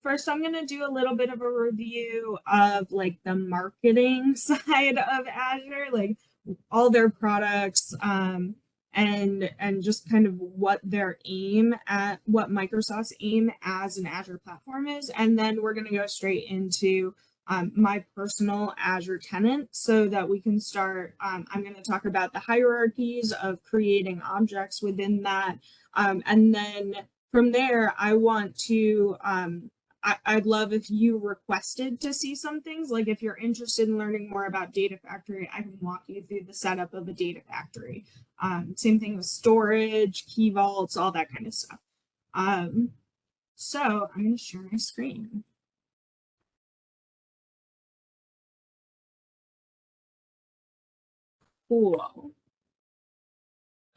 first I'm going to do a little bit of a review of like the marketing side of Azure, like all their products, and just kind of what their aim at what Microsoft's aim as an Azure platform is. And then we're going to go straight into my personal Azure tenant so that we can start. I'm going to talk about the hierarchies of creating objects within that. And then from there, I want to, I'd love if you requested to see some things, like if you're interested in learning more about Data Factory, I can walk you through the setup of a Data Factory. Same thing with storage, key vaults, all that kind of stuff. So I'm going to share my screen. Cool.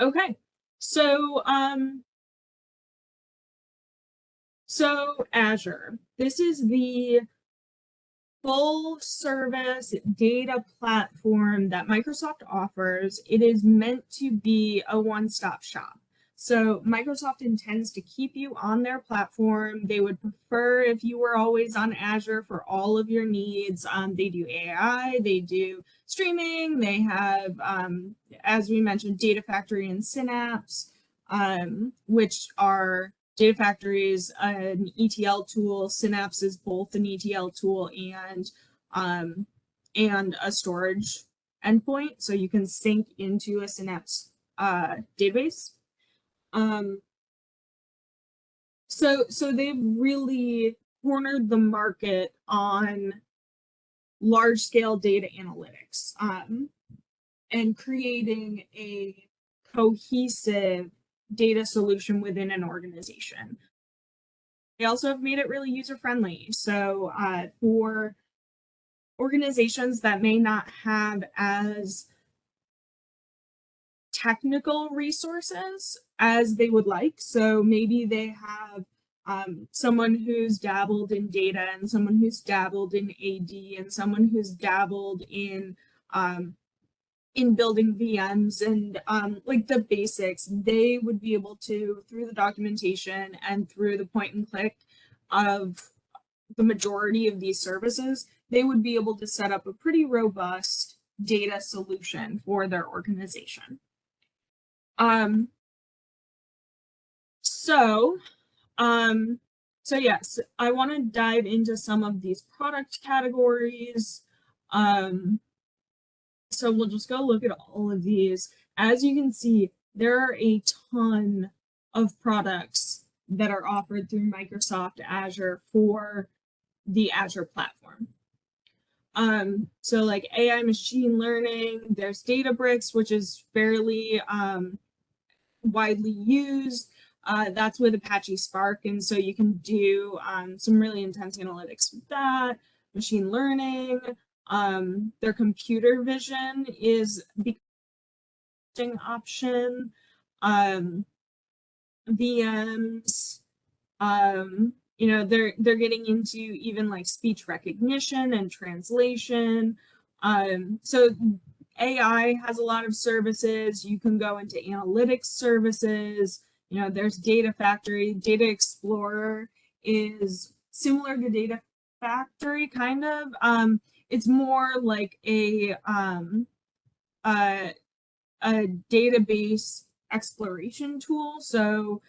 Okay, so Azure. This is the full service data platform that Microsoft offers. It is meant to be a one-stop shop. So Microsoft intends to keep you on their platform. They would prefer if you were always on Azure for all of your needs. They do AI, they do streaming, they have, as we mentioned, Data Factory and Synapse, which are Data Factory is an ETL tool. Synapse is both an ETL tool and a storage endpoint, so you can sync into a Synapse database. So they've really cornered the market on large scale data analytics and creating a cohesive data solution within an organization. They also have made it really user friendly. So for organizations that may not have as technical resources as they would like, so maybe they have someone who's dabbled in data and someone who's dabbled in AD and someone who's dabbled in building VMs and like the basics, they would be able to, through the documentation and through the point and click of the majority of these services, they would be able to set up a pretty robust data solution for their organization. So yes, I want to dive into some of these product categories. So we'll just go look at all of these. As you can see, there are a ton of products that are offered through Microsoft Azure for the Azure platform. So like AI machine learning, there's Databricks, which is fairly widely used. That's with Apache Spark, and so you can do some really intense analytics with that. Machine learning, their computer vision is becoming an option. VMs, you know, they're getting into even like speech recognition and translation. So AI has a lot of services. You can go into analytics services. You know, there's Data Factory. Data Explorer is similar to Data Factory, kind of. It's more like a database exploration tool. So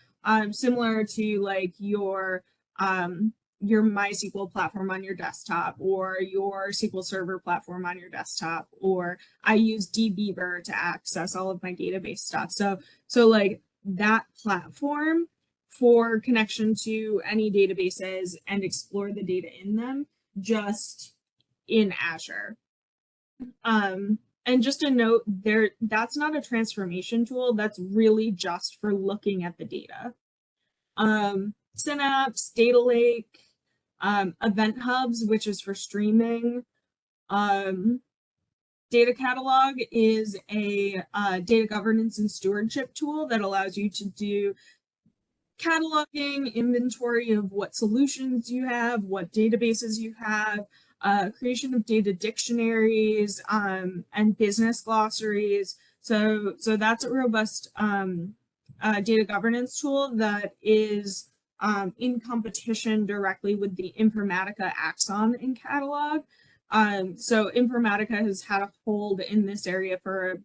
similar to like your MySQL platform on your desktop or your SQL Server platform on your desktop, or I use dbeaver to access all of my database stuff. So like that platform for connection to any databases and explore the data in them just in Azure. And just a note there, that's not a transformation tool. That's really just for looking at the data. Synapse, Data Lake, Event Hubs, which is for streaming. Data Catalog is a data governance and stewardship tool that allows you to do cataloging, inventory of what solutions you have, what databases you have, creation of data dictionaries, and business glossaries. So that's a robust data governance tool that is in competition directly with the Informatica Axon in catalog. So Informatica has had a hold in this area for a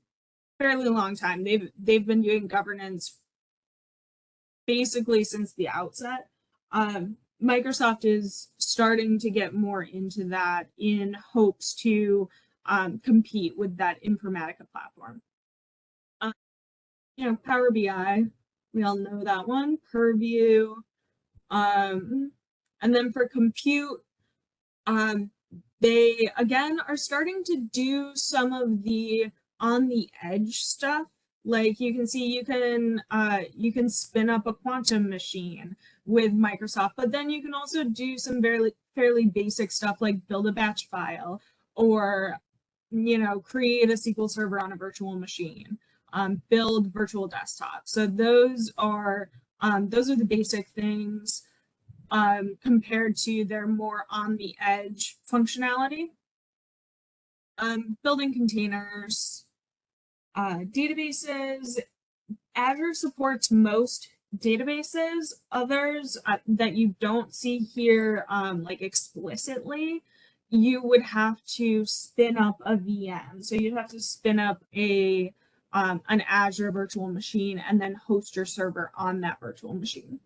fairly long time. They've been doing governance basically since the outset. Microsoft is starting to get more into that in hopes to compete with that Informatica platform. Power BI, we all know that one. Purview, and then for compute, they again are starting to do some of the on the edge stuff. Like you can see, you can spin up a quantum machine with Microsoft, but then you can also do some fairly basic stuff like build a batch file or create a SQL server on a virtual machine, build virtual desktops. So those are the basic things compared to their more on the edge functionality. Building containers, databases. Azure supports most databases. Others that you don't see here like explicitly, you would have to spin up a VM. So you'd have to spin up an Azure virtual machine and then host your server on that virtual machine.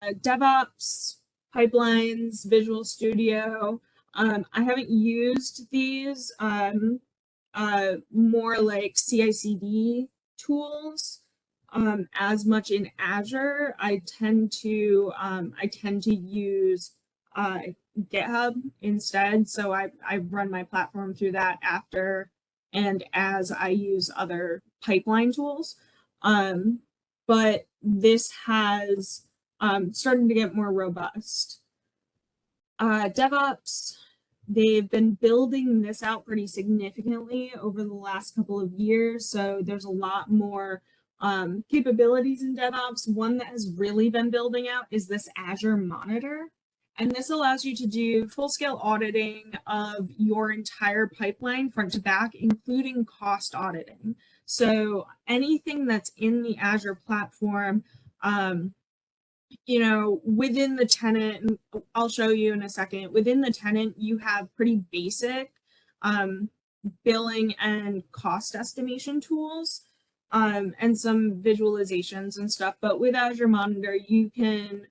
DevOps, pipelines, Visual Studio. I haven't used these more like CI/CD tools as much in Azure. I tend to use GitHub instead. So I run my platform through that after and as I use other pipeline tools. But this has starting to get more robust. DevOps, they've been building this out pretty significantly over the last couple of years. So there's a lot more capabilities in DevOps. One that has really been building out is this Azure Monitor. And this allows you to do full-scale auditing of your entire pipeline front to back, including cost auditing. So anything that's in the Azure platform, within the tenant, and I'll show you in a second, within the tenant, you have pretty basic billing and cost estimation tools and some visualizations and stuff. But with Azure Monitor, you can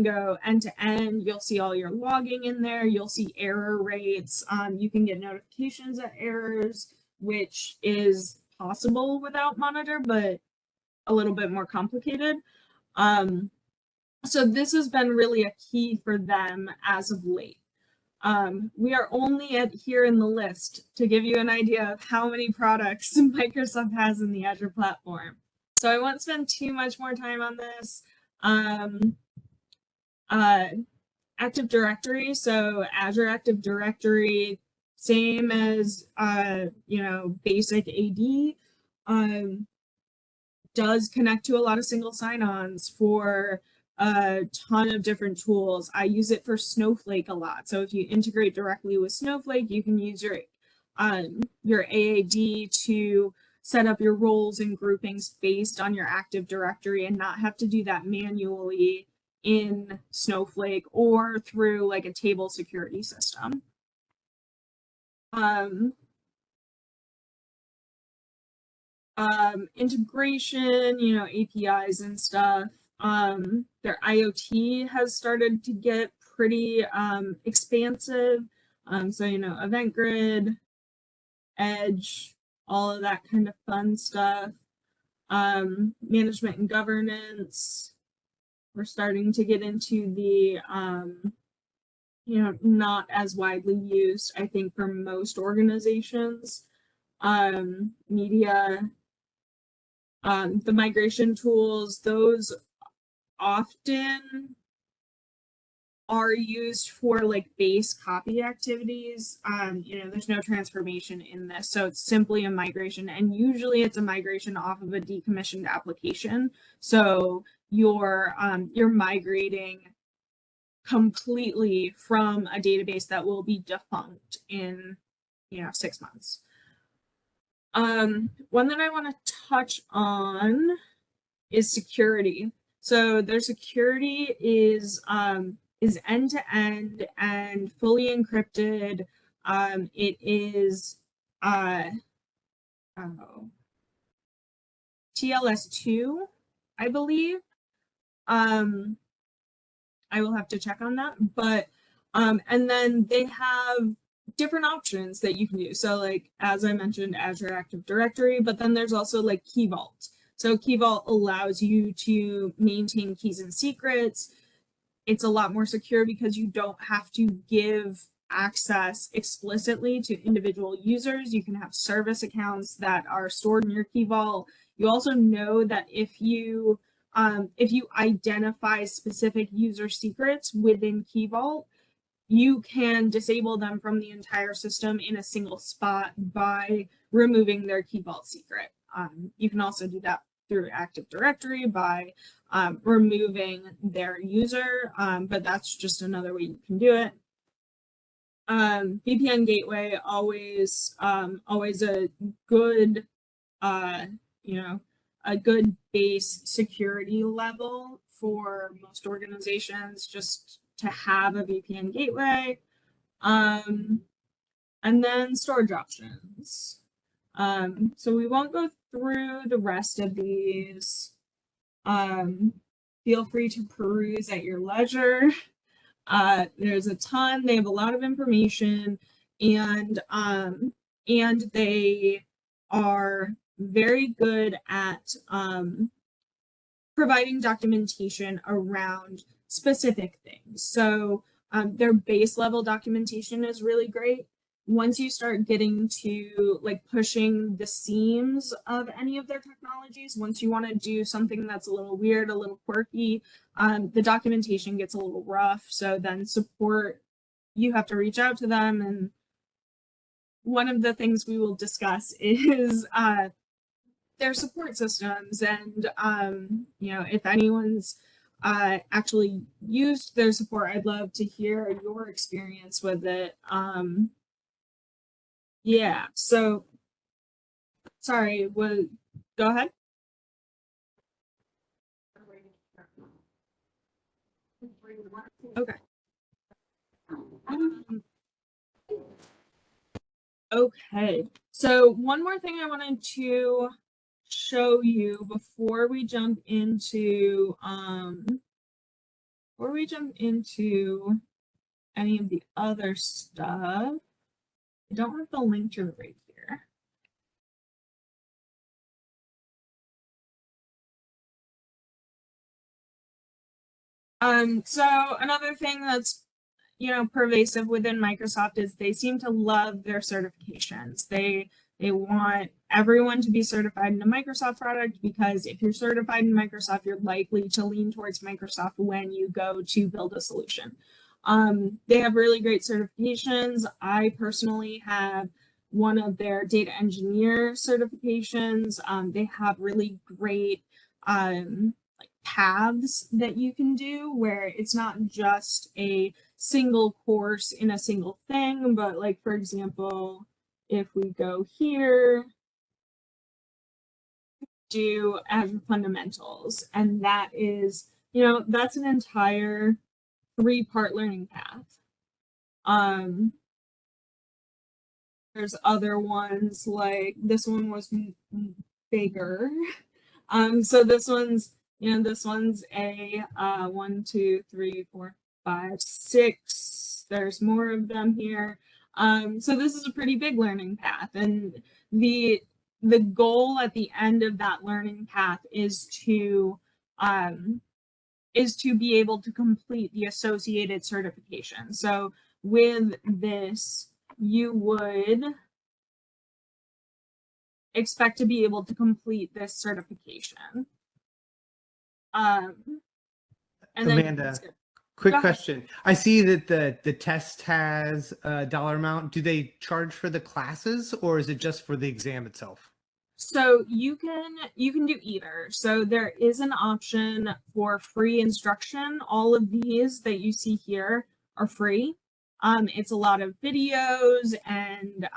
go end to end. You'll see all your logging in there. You'll see error rates. You can get notifications of errors, which is possible without Monitor, but a little bit more complicated. So this has been really a key for them as of late. We are only at here in the list to give you an idea of how many products Microsoft has in the Azure platform. So I won't spend too much more time on this. Active Directory, so Azure Active Directory, same as basic AD, does connect to a lot of single sign-ons for a ton of different tools. I use it for Snowflake a lot. So if you integrate directly with Snowflake, you can use your AAD to set up your roles and groupings based on your Active Directory and not have to do that manually in Snowflake or through like a table security system. Integration, APIs and stuff. Their IoT has started to get pretty expansive. So, Event Grid, Edge, all of that kind of fun stuff. Management and governance. We're starting to get into the, not as widely used, I think, for most organizations. Media, the migration tools, those often are used for like base copy activities. There's no transformation in this, so it's simply a migration, and usually it's a migration off of a decommissioned application. So you're migrating completely from a database that will be defunct in 6 months. One that I want to touch on is security. So their security is end to end and fully encrypted. It is oh, TLS2, I believe. Um, I will have to check on that, but and then they have different options that you can do. So like as I mentioned, Azure Active Directory, but then there's also like Key Vault. So Key Vault allows you to maintain keys and secrets. It's a lot more secure because you don't have to give access explicitly to individual users. You can have service accounts that are stored in your Key Vault. You also know that if you identify specific user secrets within Key Vault, you can disable them from the entire system in a single spot by removing their Key Vault secret. You can also do that through Active Directory by removing their user, but that's just another way you can do it. VPN gateway, always a good, you know, a good base security level for most organizations, just to have a VPN gateway. And then storage options. So we won't go through the rest of these. Feel free to peruse at your leisure. There's a ton. They have a lot of information, and they are very good at providing documentation around specific things. So their base level documentation is really great. Once you start getting to like pushing the seams of any of their technologies, once you want to do something that's a little weird, a little quirky, the documentation gets a little rough. So then support, you have to reach out to them. And one of the things we will discuss is their support systems, and you know, if anyone's actually used their support, I'd love to hear your experience with it. Yeah, so sorry, go ahead. Okay. Um, okay, so one more thing I wanted to show you before we jump into any of the other stuff. I don't have the link to it right here. So another thing that's, you know, pervasive within Microsoft is they seem to love their certifications. They want everyone to be certified in a Microsoft product, because if you're certified in Microsoft, you're likely to lean towards Microsoft when you go to build a solution. They have really great certifications. I personally have one of their data engineer certifications. They have really great like paths that you can do where it's not just a single course in a single thing, but like, for example, if we go here, do Azure Fundamentals, and that is, you know, that's an entire 3-part learning path. There's other ones like this one was bigger. So this one's, you know, this one's a 1, 2, 3, 4, 5, 6. There's more of them here. So this is a pretty big learning path, and the goal at the end of that learning path is to be able to complete the associated certification. So with this, you would expect to be able to complete this certification. And Amanda, quick question. I see that the test has a dollar amount. Do they charge for the classes, or is it just for the exam itself? So you can do either. So there is an option for free instruction. All of these that you see here are free. It's a lot of videos and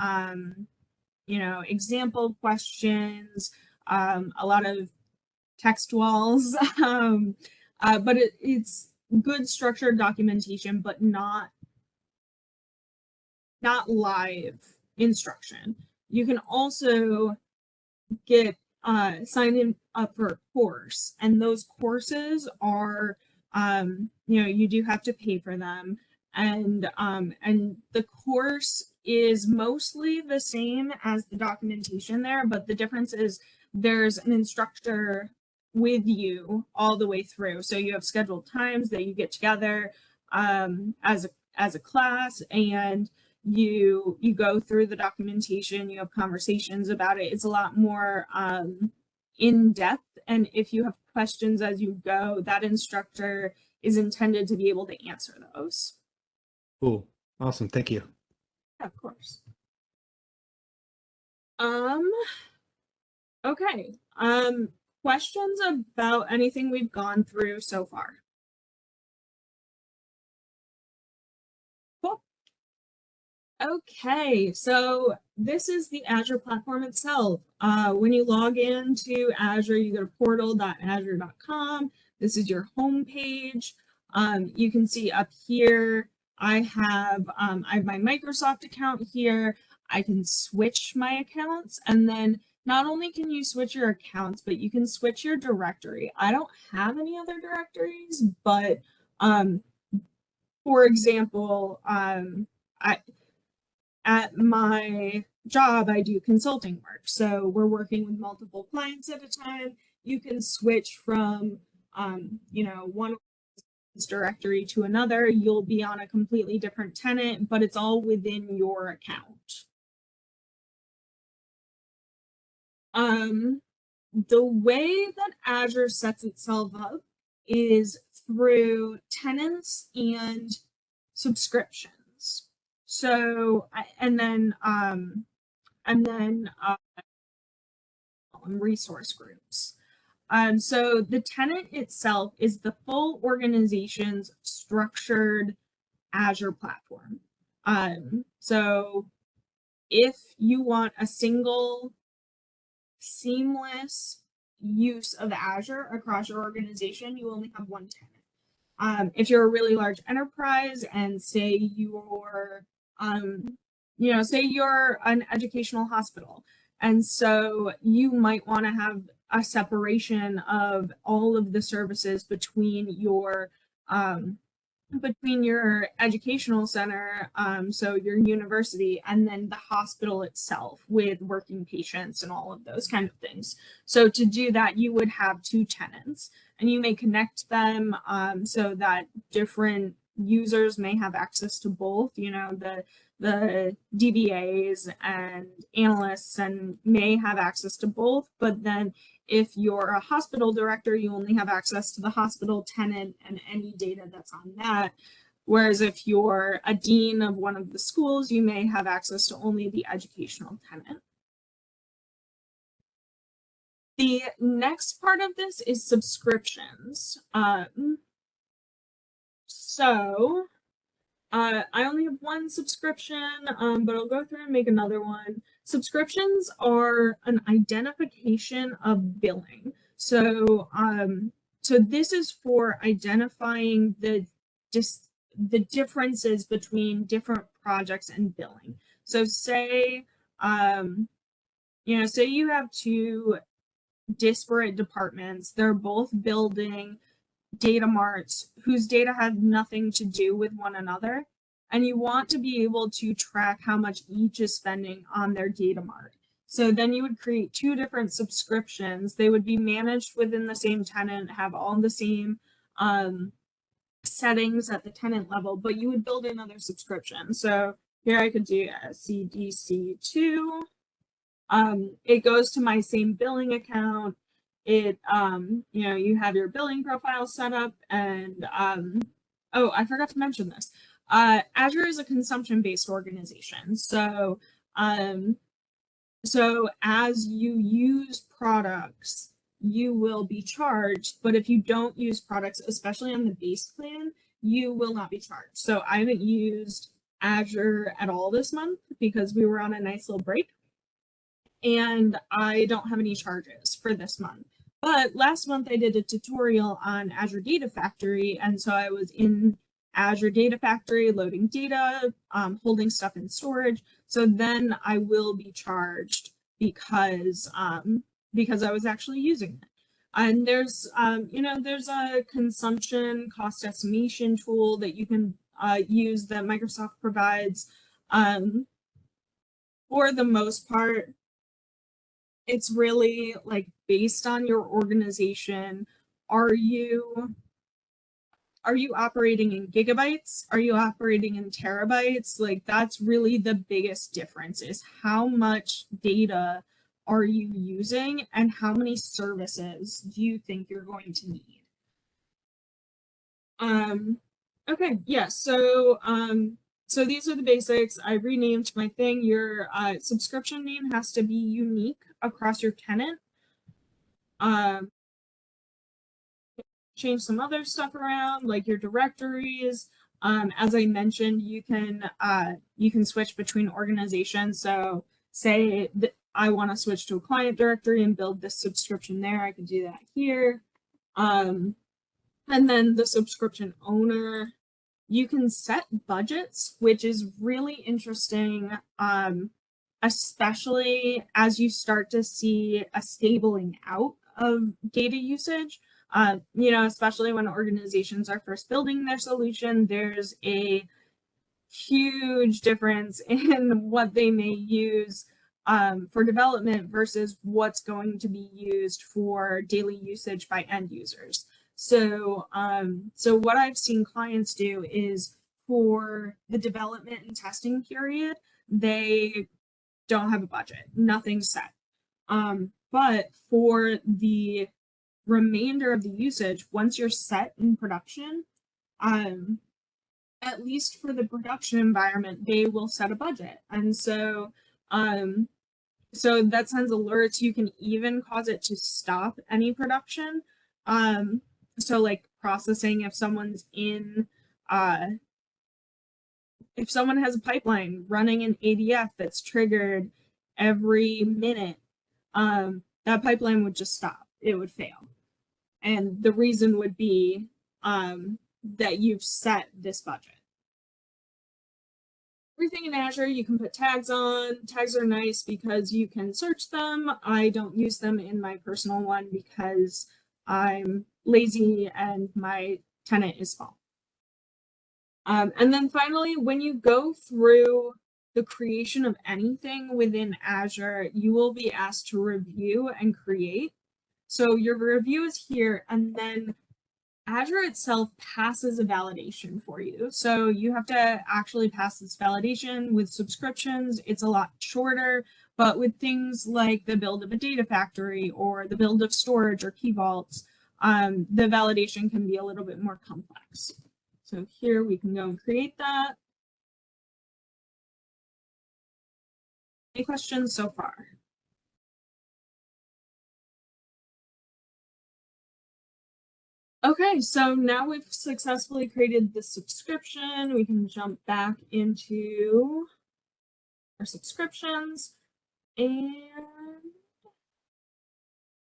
example questions, a lot of text walls, but it's good structured documentation, but not live instruction. You can also get signed in up for a course, and those courses are you do have to pay for them, and the course is mostly the same as the documentation there, but the difference is there's an instructor with you all the way through, so you have scheduled times that you get together as a class, and you go through the documentation, you have conversations about it. It's a lot more in depth, and if you have questions as you go, that instructor is intended to be able to answer those. Cool. Awesome. Thank you. Yeah, of course. Okay. Questions about anything we've gone through so far? Cool. Okay, so this is the Azure platform itself. When you log into Azure, you go to portal.azure.com. This is your home page. You can see up here, I have my Microsoft account here. I can switch my accounts, and then not only can you switch your accounts, but you can switch your directory. I don't have any other directories, but for example, at my job, I do consulting work. So we're working with multiple clients at a time. You can switch from, one directory to another. You'll be on a completely different tenant, but it's all within your account. The way that Azure sets itself up is through tenants and subscriptions. So, and then resource groups. So the tenant itself is the full organization's structured Azure platform. So if you want a single seamless use of Azure across your organization, you only have one tenant. If you're a really large enterprise and say say you're an educational hospital, and so you might want to have a separation of all of the services between your educational center, so your university, and then the hospital itself with working patients and all of those kind of things. So to do that, you would have two tenants, and you may connect them so that different users may have access to both. The DBAs and analysts and may have access to both, but then if you're a hospital director, you only have access to the hospital tenant and any data that's on that. Whereas if you're a dean of one of the schools, you may have access to only the educational tenant. The next part of this is subscriptions. I only have one subscription, but I'll go through and make another one. Subscriptions are an identification of billing. So this is for identifying the differences between different projects and billing. So say you have two disparate departments. They're both building data marts whose data have nothing to do with one another, and you want to be able to track how much each is spending on their data mart. So then you would create two different subscriptions. They would be managed within the same tenant, have all the same settings at the tenant level, but you would build another subscription. So here I could do a CDC2. It goes to my same billing account. You have your billing profile set up, and oh, I forgot to mention this. Azure is a consumption-based organization. So as you use products, you will be charged, but if you don't use products, especially on the base plan, you will not be charged. So I haven't used Azure at all this month because we were on a nice little break. and I don't have any charges for this month. But last month I did a tutorial on Azure Data Factory, and so I was in Azure Data Factory loading data, holding stuff in storage. So then I will be charged because I was actually using it. And there's there's a consumption cost estimation tool that you can use that Microsoft provides. For the most part, it's really like based on your organization. Are you are you operating in gigabytes? Are you operating in terabytes? Like that's really the biggest difference is how much data are you using and how many services do you think you're going to need? Okay, yeah, so these are the basics. I renamed my thing. Your subscription name has to be unique across your tenant. Um, change some other stuff around, like your directories. As I mentioned, you can switch between organizations. So say that I want to switch to a client directory and build this subscription there. I can do that here. And then the subscription owner, you can set budgets, which is really interesting, especially as you start to see a stabling out of data usage. Especially when organizations are first building their solution, there's a huge difference in what they may use for development versus what's going to be used for daily usage by end users. So what I've seen clients do is for the development and testing period, they don't have a budget, nothing's set. But for the remainder of the usage, once you're set in production, at least for the production environment, they will set a budget. And so that sends alerts. You can even cause it to stop any production. So like processing if someone has a pipeline running an ADF that's triggered every minute, that pipeline would just stop. It would fail. And the reason would be that you've set this budget. Everything in Azure you can put tags on. Tags are nice because you can search them. I don't use them in my personal one because I'm lazy and my tenant is small. And then finally, when you go through the creation of anything within Azure, you will be asked to review and create. So your review is here, and then Azure itself passes a validation for you. So you have to actually pass this validation. With subscriptions. It's a lot shorter, but with things like the build of a data factory or the build of storage or key vaults, the validation can be a little bit more complex. So here we can go and create that. Any questions so far? Okay, so now we've successfully created the subscription. We can jump back into our subscriptions and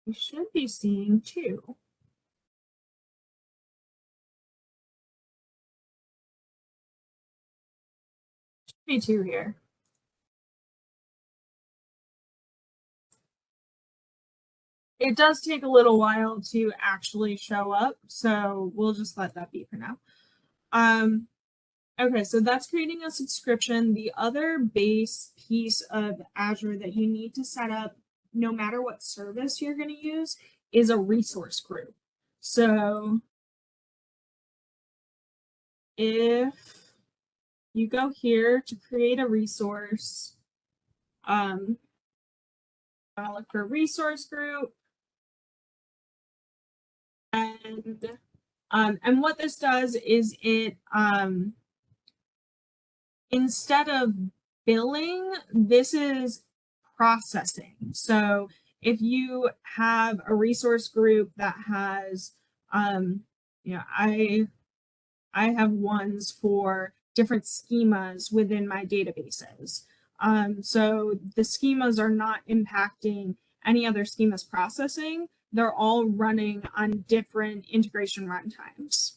we should be seeing two. Should be two here. It does take a little while to actually show up, so we'll just let that be for now. Okay, so that's creating a subscription. The other base piece of Azure that you need to set up, no matter what service you're going to use, is a resource group. So if you go here to create a resource, I'll look for a resource group. And what this does is it instead of billing, this is processing. So if you have a resource group that has, I have ones for different schemas within my databases. So the schemas are not impacting any other schemas processing. They're all running on different integration runtimes.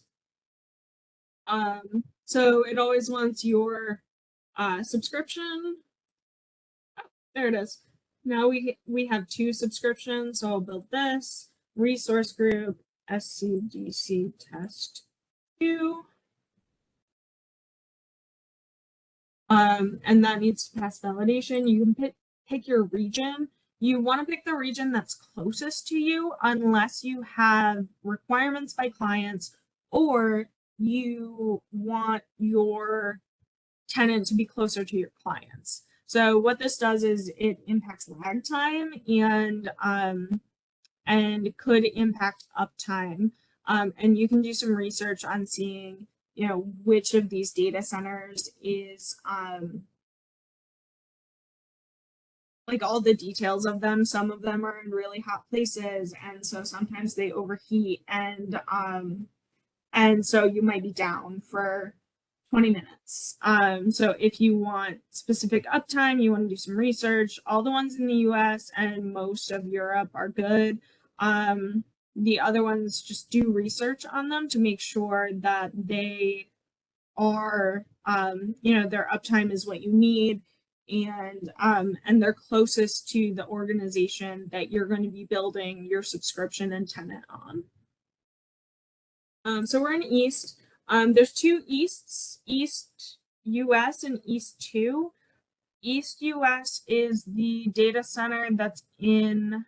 So it always wants your subscription. Oh, there it is. Now we have 2 subscriptions, so I'll build this resource group SCDC test 2. And that needs to pass validation. You can pick your region. You want to pick the region that's closest to you unless you have requirements by clients or you want your tenant to be closer to your clients. So what this does is it impacts lag time and could impact uptime. And you can do some research on seeing, which of these data centers is like all the details of them. Some of them are in really hot places, and so sometimes they overheat, and so you might be down for 20 minutes. So if you want specific uptime, you want to do some research. All the ones in the US and most of Europe are good. The other ones, just do research on them to make sure that they are, their uptime is what you need, and they're closest to the organization that you're going to be building your subscription and tenant on. So we're in East. There's 2 Easts, East US and East 2. East US is the data center that's in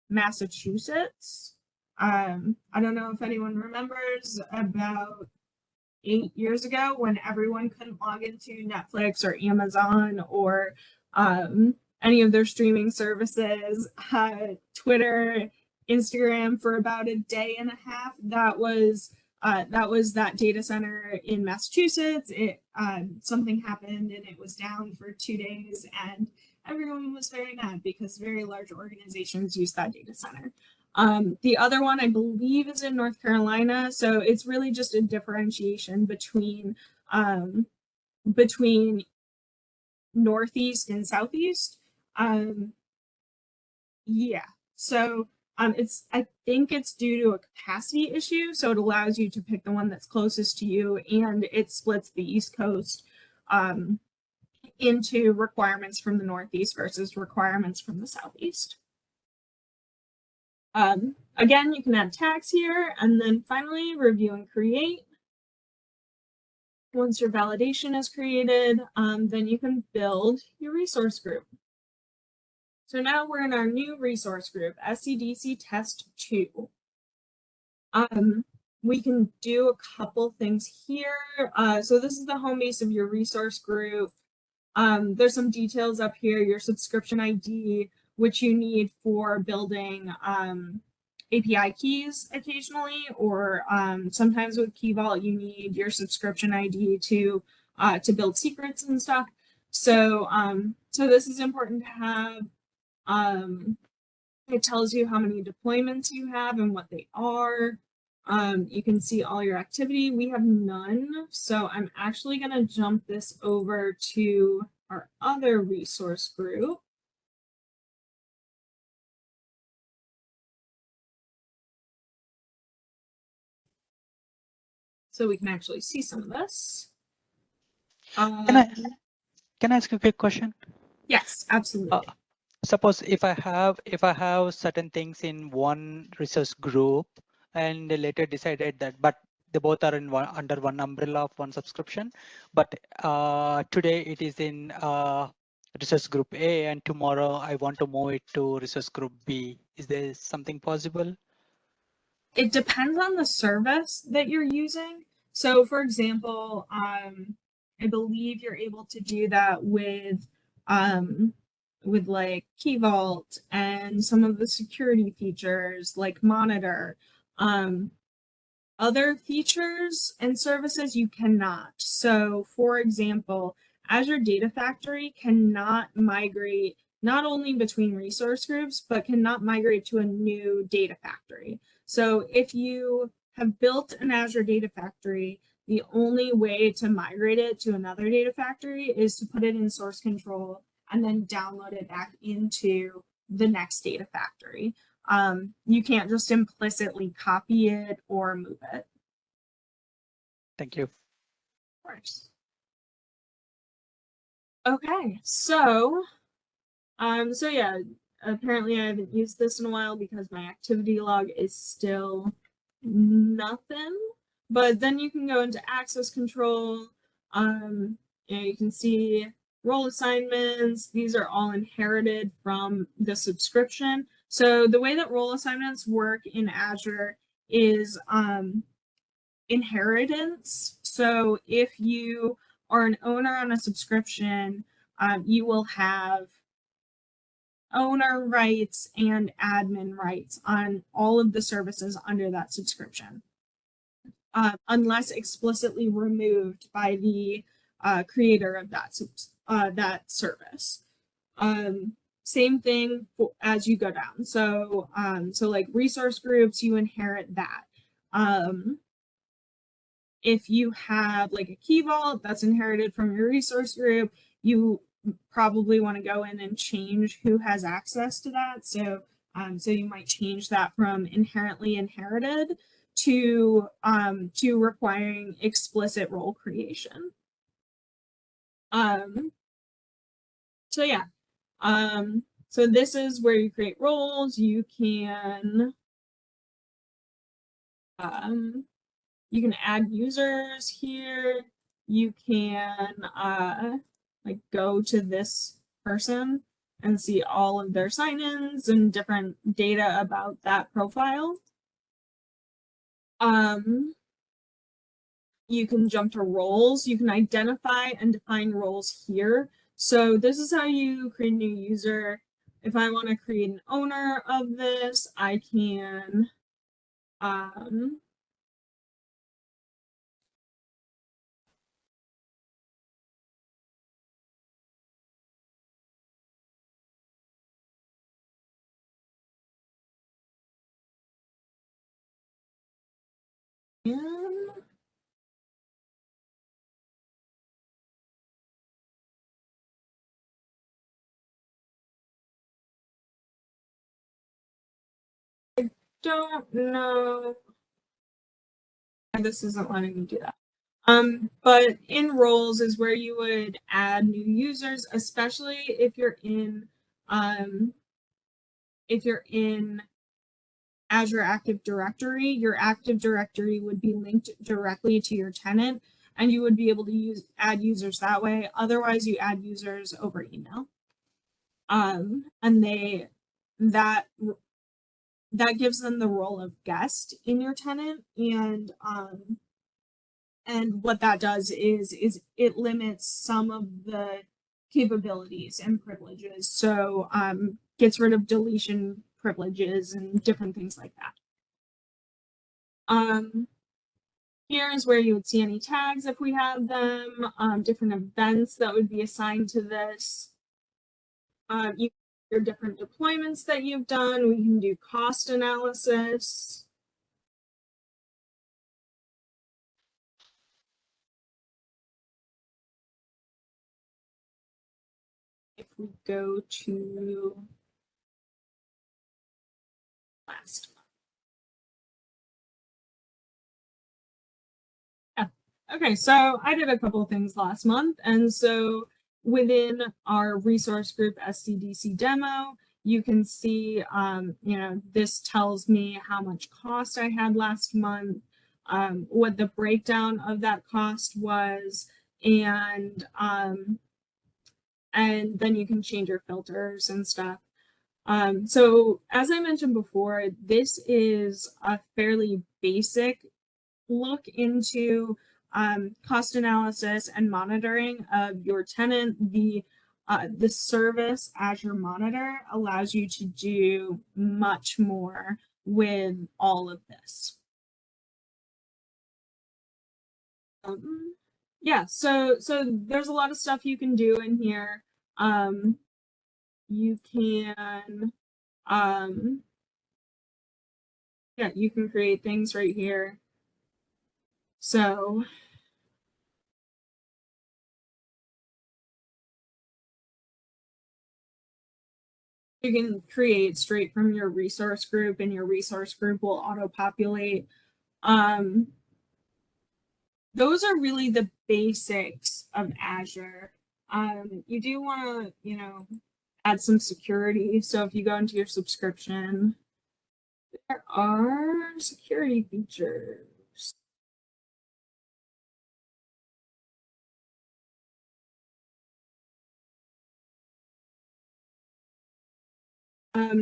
Massachusetts. I don't know if anyone remembers about 8 years ago when everyone couldn't log into Netflix or Amazon or any of their streaming services, Twitter, Instagram for about a day and a half. That was that data center in Massachusetts. It something happened and it was down for 2 days, and everyone was very mad because very large organizations use that data center. The other one I believe is in North Carolina, so it's really just a differentiation between Northeast and Southeast. Yeah, so I think it's due to a capacity issue, so it allows you to pick the one that's closest to you, and it splits the East Coast into requirements from the Northeast versus requirements from the Southeast. Again, you can add tags here, and then finally review and create. Once your validation is created, then you can build your resource group. So now we're in our new resource group, SCDC Test 2. We can do a couple things here. So this is the home base of your resource group. There's some details up here, your subscription ID, which you need for building API keys occasionally, or sometimes with Key Vault you need your subscription ID to build secrets and stuff. So so this is important to have. It tells you how many deployments you have and what they are. You can see all your activity. We have none, so I'm actually going to jump this over to our other resource group. So we can actually see some of this. Can I ask a quick question? Yes, absolutely. Suppose if I have certain things in one resource group and later decided that, but they both are in under one umbrella of one subscription, but today it is in resource group A and tomorrow I want to move it to resource group B. Is there something possible? It depends on the service that you're using. So for example, I believe you're able to do that with like Key Vault and some of the security features like Monitor. Other features and services you cannot. So for example, Azure Data Factory cannot migrate not only between resource groups, but cannot migrate to a new data factory. So if you have built an Azure Data Factory, The only way to migrate it to another data factory is to put it in source control and then download it back into the next data factory. You can't just implicitly copy it or move it. Thank you. Of course. Okay, so yeah, apparently I haven't used this in a while because my activity log is still nothing. But then you can go into access control. You can see role assignments. These are all inherited from the subscription. So the way that role assignments work in Azure is inheritance. So if you are an owner on a subscription, you will have owner rights and admin rights on all of the services under that subscription, unless explicitly removed by the creator of that service. Same thing as you go down. So like resource groups, you inherit that. If you have like a key vault that's inherited from your resource group, you probably want to go in and change who has access to that. So you might change that from inherently inherited to requiring explicit role creation. So yeah. So this is where you create roles. You can add users here. You can like go to this person and see all of their sign-ins and different data about that profile. You can jump to roles. You can identify and define roles here. So this is how you create a new user. If I want to create an owner of this, I can don't know. This isn't letting me do that. But in roles is where you would add new users, especially if you're in Azure Active Directory. Your Active Directory would be linked directly to your tenant, and you would be able to add users that way. Otherwise, you add users over email. And that gives them the role of guest in your tenant, and what that does is it limits some of the capabilities and privileges. So gets rid of deletion privileges and different things like that. Here is where you would see any tags if we have them, different events that would be assigned to this. Your different deployments that you've done. We can do cost analysis. If we go to last month. Yeah. Okay, so I did a couple of things last month, and so within our resource group SCDC demo, you can see, this tells me how much cost I had last month, what the breakdown of that cost was, and then you can change your filters and stuff. So as I mentioned before, this is a fairly basic look into cost analysis and monitoring of your tenant. The service Azure Monitor allows you to do much more with all of this. Yeah, so there's a lot of stuff you can do in here. You can yeah, you can create things right here. So You can create straight from your resource group, and your resource group will auto-populate. Those are really the basics of Azure. You do want to, add some security. So if you go into your subscription, there are security features.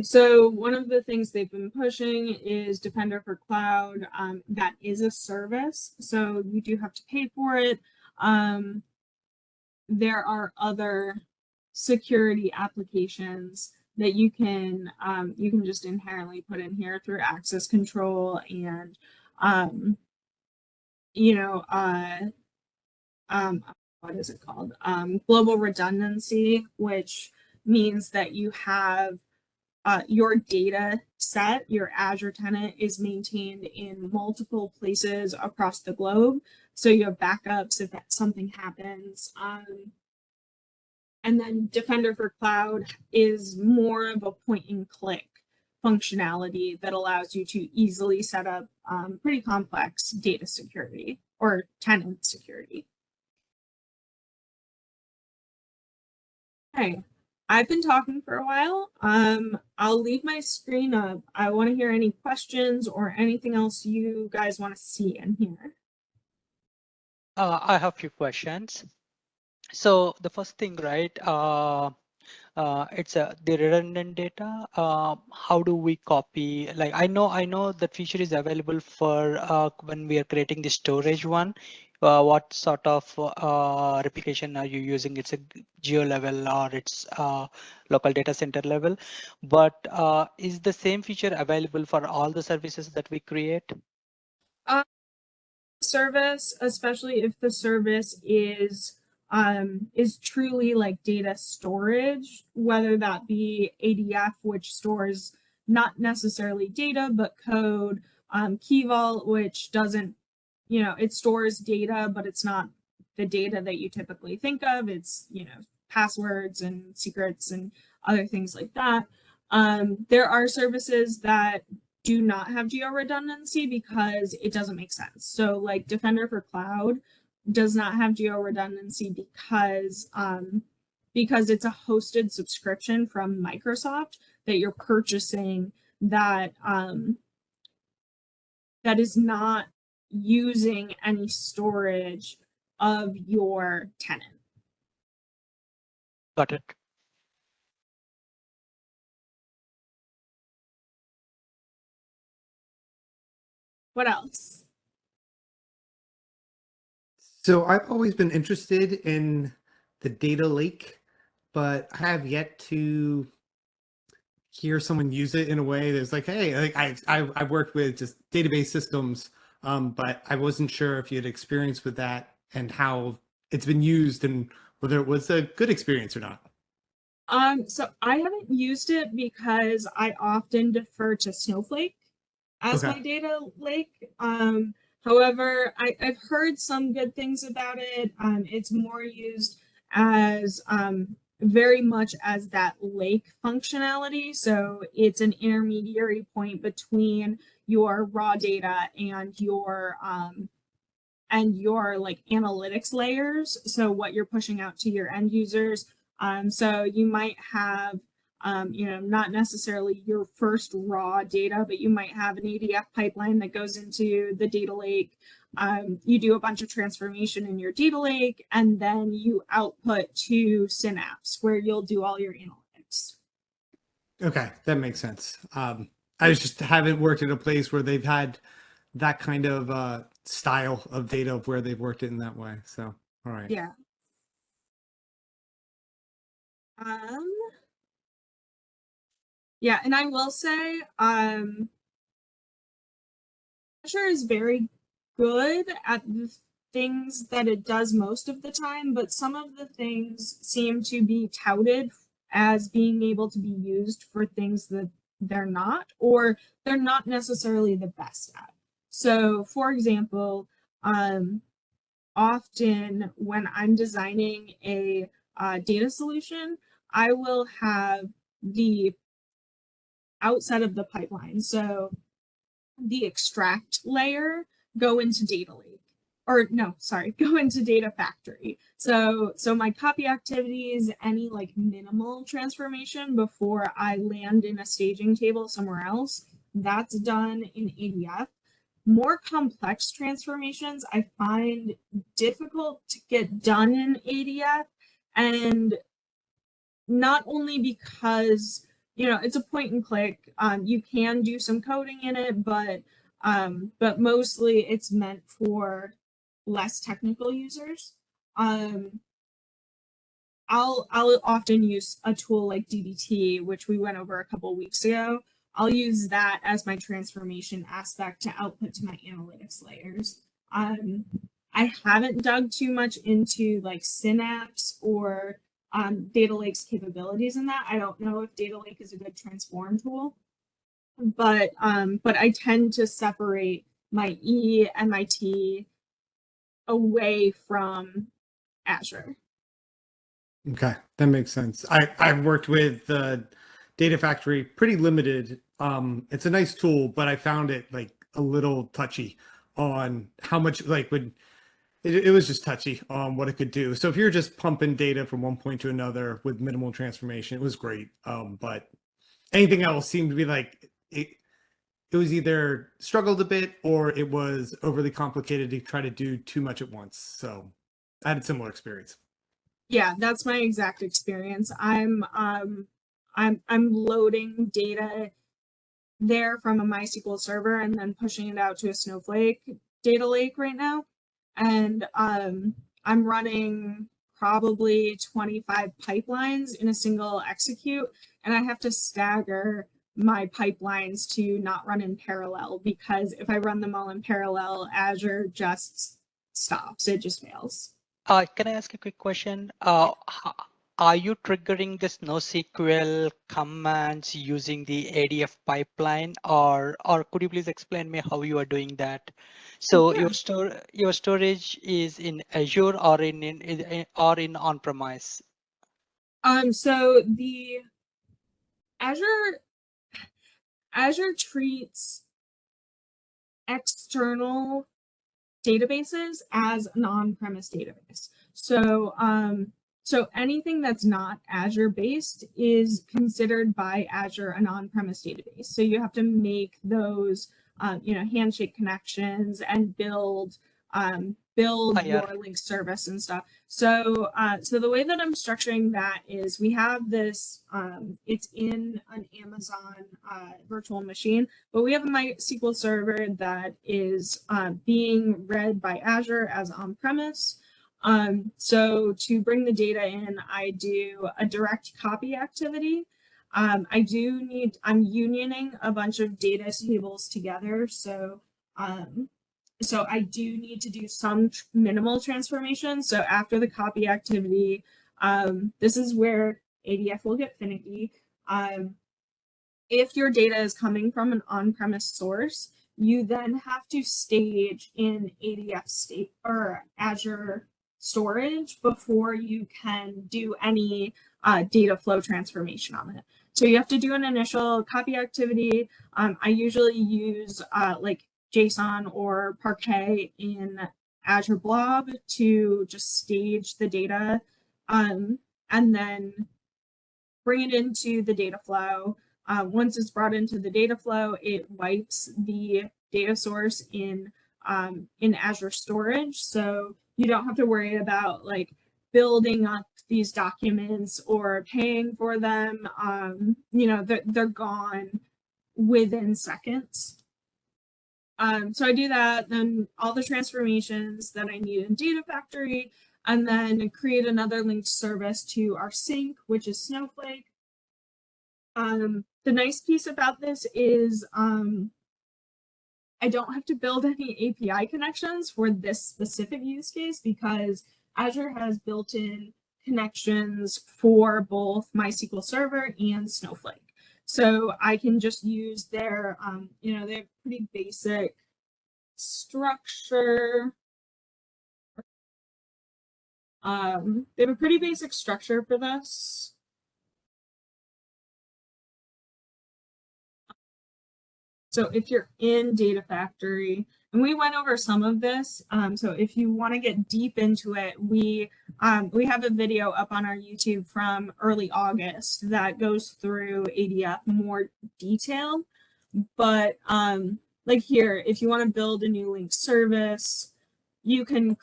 So one of the things they've been pushing is Defender for Cloud. That is a service, so you do have to pay for it. There are other security applications that you can just inherently put in here through access control and you know what is it called, global redundancy, which means that you have your data set, your Azure tenant is maintained in multiple places across the globe. So you have backups if something happens. And then Defender for Cloud is more of a point and click functionality that allows you to easily set up pretty complex data security or tenant security. Okay, I've been talking for a while. I'll leave my screen up. I want to hear any questions or anything else you guys want to see in here. I have a few questions. So the first thing, right? It's the redundant data. How do we copy? Like I know that feature is available for when we are creating the storage one. What sort of replication are you using? It's a geo level or it's local data center level. But is the same feature available for all the services that we create? Service, especially if the service is truly like data storage, whether that be ADF, which stores not necessarily data but code, Key Vault, which doesn't, it stores data, but it's not the data that you typically think of. It's, passwords and secrets and other things like that. There are services that do not have geo redundancy because it doesn't make sense. So like Defender for Cloud does not have geo redundancy because it's a hosted subscription from Microsoft that you're purchasing that that is not using any storage of your tenant. Got it. What else? So I've always been interested in the data lake, but I have yet to hear someone use it in a way that's like, hey, like I've worked with just database systems, but I wasn't sure if you had experience with that and how it's been used and whether it was a good experience or not. So I haven't used it because I often defer to Snowflake as Okay. my data lake. However, I've heard some good things about it. It's more used as very much as that lake functionality. So it's an intermediary point between your raw data and your like analytics layers. So what you're pushing out to your end users. So you might have, not necessarily your first raw data, but you might have an ADF pipeline that goes into the data lake. You do a bunch of transformation in your data lake, and then you output to Synapse where you'll do all your analytics. Okay, that makes sense. I just haven't worked at a place where they've had that kind of style of data of where they've worked it in that way. So, all right. Yeah. Um, yeah, and I will say, Azure is very good at the things that it does most of the time, but some of the things seem to be touted as being able to be used for things that they're not, or they're not necessarily the best at. So, for example, often when I'm designing a data solution, I will have the outside of the pipeline. So the extract layer go into data lake, or no, sorry, go into data factory. So my copy activities, any like minimal transformation before I land in a staging table somewhere else, that's done in ADF. More complex transformations I find difficult to get done in ADF, and not only because it's a point and click, you can do some coding in it, but mostly it's meant for less technical users. I'll often use a tool like DBT, which we went over a couple weeks ago. I'll use that as my transformation aspect to output to my analytics layers. I haven't dug too much into like Synapse or Data Lake's capabilities in that. I don't know if Data Lake is a good transform tool, but I tend to separate my E and my T away from Azure. Okay, that makes sense. I've worked with Data Factory pretty limited. It's a nice tool, but I found it like a little touchy on how much like would it was just touchy on what it could do. So if you're just pumping data from one point to another with minimal transformation, it was great. But anything else seemed to be like it was either struggled a bit or it was overly complicated to try to do too much at once. So I had a similar experience. Yeah, that's my exact experience. I'm loading data there from a MySQL server and then pushing it out to a Snowflake data lake right now. And I'm running probably 25 pipelines in a single execute, and I have to stagger my pipelines to not run in parallel, because if I run them all in parallel, Azure just stops. It just fails. Can I ask a quick question? Are you triggering this NoSQL commands using the ADF pipeline, or could you please explain me how you are doing that? So Yeah. your storage is in Azure or in on-premise? So the Azure Azure treats external databases as an on-premise database. So anything that's not Azure based is considered by Azure an on-premise database. So you have to make those, handshake connections and build Yeah. your link service and stuff. So the way that I'm structuring that is we have this, it's in an Amazon virtual machine, but we have a MySQL server that is being read by Azure as on-premise. So to bring the data in, I do a direct copy activity. I'm unioning a bunch of data tables together. So I do need to do some minimal transformation. So after the copy activity, this is where ADF will get finicky. If your data is coming from an on-premise source, you then have to stage in ADF state or Azure storage before you can do any data flow transformation on it. So you have to do an initial copy activity. I usually use like JSON or Parquet in Azure Blob to just stage the data, and then bring it into the data flow. Once it's brought into the data flow, it wipes the data source in Azure storage. So you don't have to worry about like building up these documents or paying for them. They're gone within seconds. So I do that, then all the transformations that I need in Data Factory, and then create another linked service to our sink, which is Snowflake. The nice piece about this is I don't have to build any API connections for this specific use case because Azure has built-in connections for both MySQL Server and Snowflake. So I can just use their, they have pretty basic structure. They have a pretty basic structure for this. So if you're in Data Factory, and we went over some of this, so if you want to get deep into it, we have a video up on our YouTube from early August that goes through ADF more detail. But like here, if you want to build a new link service, you can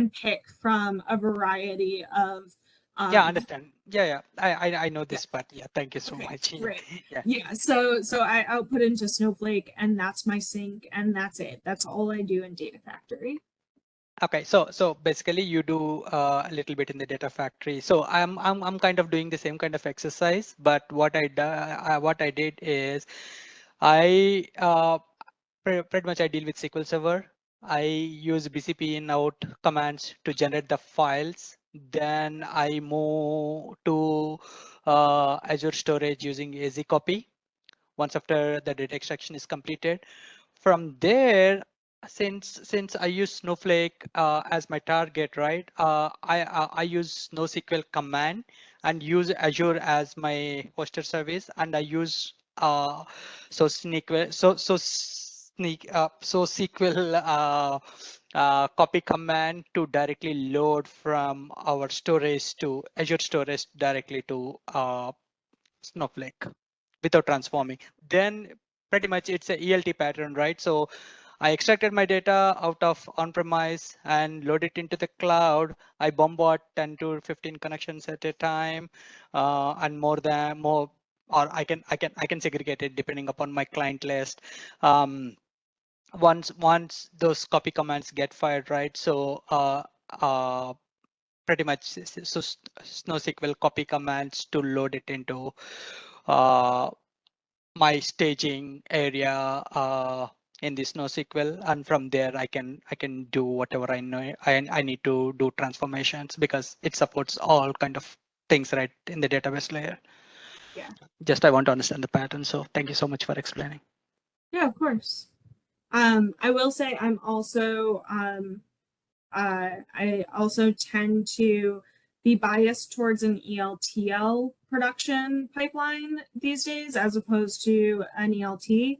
pick from a variety of Yeah, understand. Yeah, I know yeah, this part. Yeah, thank you so okay, much. right. Yeah. Yeah, so I output into Snowflake and that's my sink and that's it. That's all I do in Data Factory. Okay, so basically you do a little bit in the data factory. So I'm kind of doing the same kind of exercise, but what I did is I pretty much I deal with SQL Server. I use BCP in out commands to generate the files. Then I move to Azure storage using AZ copy. Once after the data extraction is completed, from there, since I use Snowflake as my target, right? I use NoSQL command and use Azure as my hosted service, and I use so SQL copy command to directly load from our storage to Azure storage directly to Snowflake without transforming. Then pretty much it's a ELT pattern, right? So I extracted my data out of on-premise and load it into the cloud. I bombard 10 to 15 connections at a time, and more, or I can segregate it depending upon my client list. Once those copy commands get fired, right? So pretty much so NoSQL copy commands to load it into uh, my staging area in this NoSQL, and from there I can do whatever I know I need to do transformations, because it supports all kind of things right in the database layer. Yeah. Just I want to understand the pattern. So thank you so much for explaining. Yeah, of course. I will say I'm also I also tend to be biased towards an ELTL production pipeline these days as opposed to an ELT,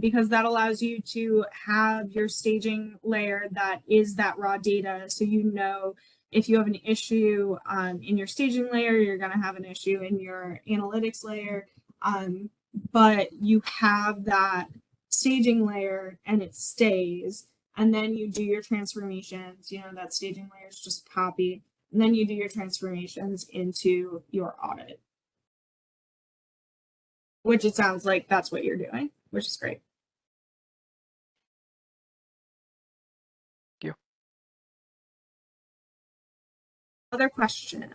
because that allows you to have your staging layer that is that raw data. So you know if you have an issue in your staging layer, you're going to have an issue in your analytics layer. But you have that staging layer and it stays, and then you do your transformations. That staging layer is just copied, and then you do your transformations into your audit, which it sounds like that's what you're doing, which is great. Thank you. Other questions?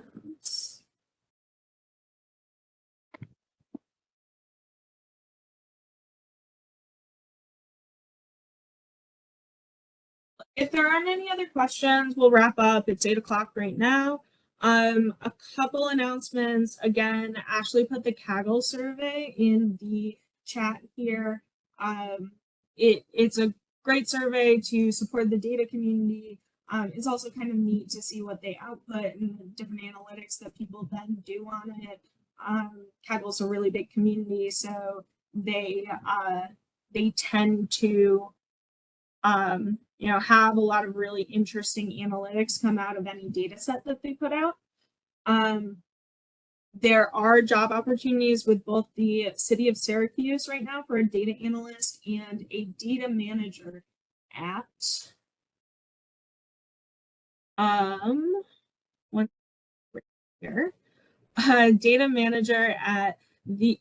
If there aren't any other questions, we'll wrap up. It's 8 o'clock right now. A couple announcements. Again, Ashley put the Kaggle survey in the chat here. It's a great survey to support the data community. It's also kind of neat to see what they output and the different analytics that people then do on it. Kaggle's a really big community, so they tend to have a lot of really interesting analytics come out of any data set that they put out. There are job opportunities with both the city of Syracuse right now for a data analyst and a data manager at one right here. Data manager at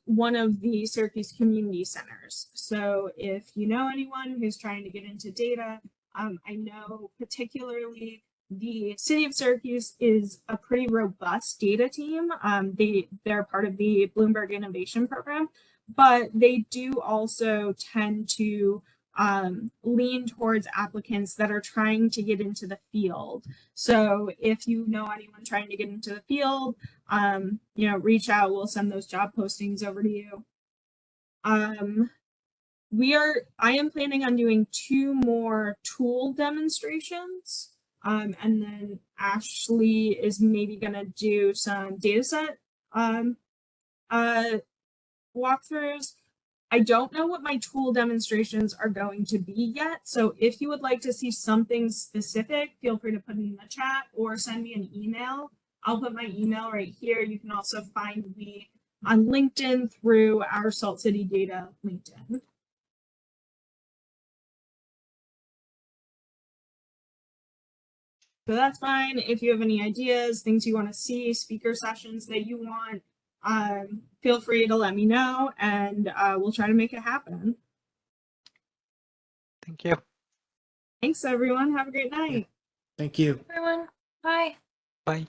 one of the Syracuse community centers. So if you know anyone who's trying to get into data, I know particularly the city of Syracuse is a pretty robust data team. They're part of the Bloomberg Innovation Program, but they do also tend to lean towards applicants that are trying to get into the field. So if you know anyone trying to get into the field, reach out. We'll send those job postings over to you. I am planning on doing 2 more tool demonstrations. And then Ashley is maybe gonna do some data set walkthroughs. I don't know what my tool demonstrations are going to be yet. So if you would like to see something specific, feel free to put it in the chat or send me an email. I'll put my email right here. You can also find me on LinkedIn through our Salt City Data LinkedIn. So that's fine. If you have any ideas, things you want to see, speaker sessions that you want, feel free to let me know, and we'll try to make it happen. Thank you. Thanks, everyone. Have a great night. Thank you. Everyone, bye. Bye.